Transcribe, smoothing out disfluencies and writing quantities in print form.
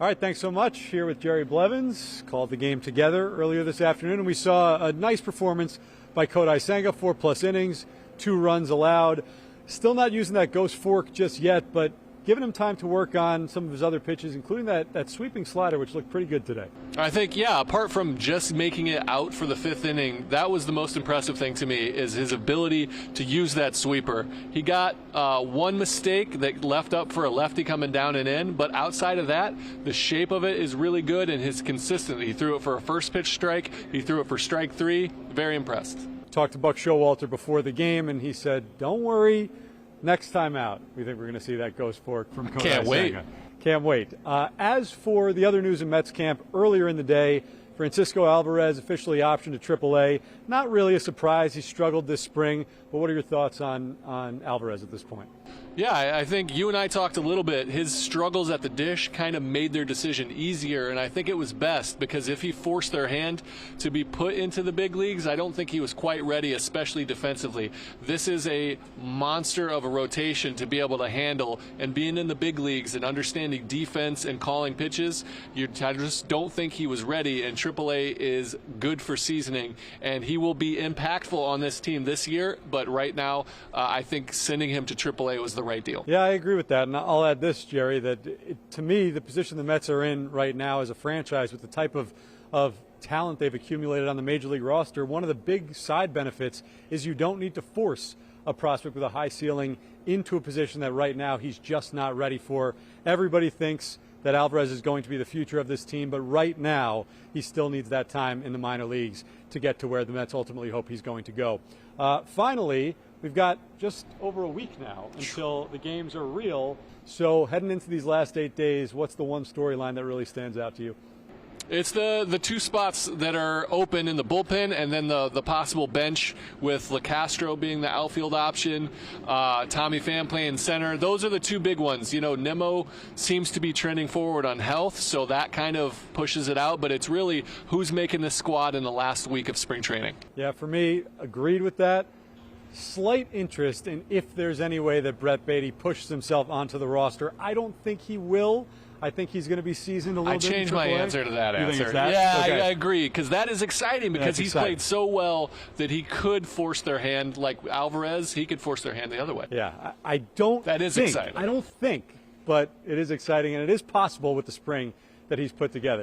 All right, thanks so much. Here with Jerry Blevins. Called the game together earlier this afternoon, and we saw a nice performance by Kodai Senga, 4+ innings, 2 runs allowed. Still not using that ghost fork just yet, but giving him time to work on some of his other pitches, including that sweeping slider, which looked pretty good today. I think, yeah, apart from just making it out for the 5th inning, that was the most impressive thing to me, is his ability to use that sweeper. He got one mistake that left up for a lefty coming down and in, but outside of that, the shape of it is really good, and his consistency. He threw it for a first pitch strike. He threw it for strike 3. Very impressed. Talked to Buck Showalter before the game, and he said, don't worry, next time out, we think we're going to see that ghost fork from Kodai Can't wait. Senga. Can't wait. As for the other news in Mets camp, earlier in the day, Francisco Alvarez officially optioned to AAA. Not really a surprise. He struggled this spring. But what are your thoughts on Alvarez at this point? Yeah, I think you and I talked a little bit. His struggles at the dish kind of made their decision easier, and I think it was best, because if he forced their hand to be put into the big leagues, I don't think he was quite ready, especially defensively. This is a monster of a rotation to be able to handle, and being in the big leagues and understanding defense and calling pitches, I just don't think he was ready, and AAA is good for seasoning, and he will be impactful on this team this year, but right now I think sending him to AAA was the right deal. Yeah, I agree with that, and I'll add this, Jerry, that to me, the position the Mets are in right now as a franchise with the type of talent they've accumulated on the Major League roster, one of the big side benefits is you don't need to force a prospect with a high ceiling into a position that right now he's just not ready for. Everybody thinks that Alvarez is going to be the future of this team, but right now he still needs that time in the minor leagues to get to where the Mets ultimately hope he's going to go. Finally, we've got just over a week now until the games are real. So heading into these last 8 days, what's the one storyline that really stands out to you? It's the 2 spots that are open in the bullpen, and then the possible bench with LeCastro being the outfield option, Tommy Pham playing center. Those are the 2 big ones. You know, Nimmo seems to be trending forward on health, so that kind of pushes it out, but it's really who's making the squad in the last week of spring training. Yeah, for me, agreed with that. Slight interest in if there's any way that Brett Baty pushes himself onto the roster. I don't think he will. I think he's going to be seasoned a little bit. I changed my answer to that answer. Think it's that? Yeah, okay. I agree, because that is exciting, because he's played so well that he could force their hand, like Alvarez, he could force their hand the other way. Yeah, I don't That is think, exciting. I don't think, but it is exciting, and it is possible with the spring that he's put together.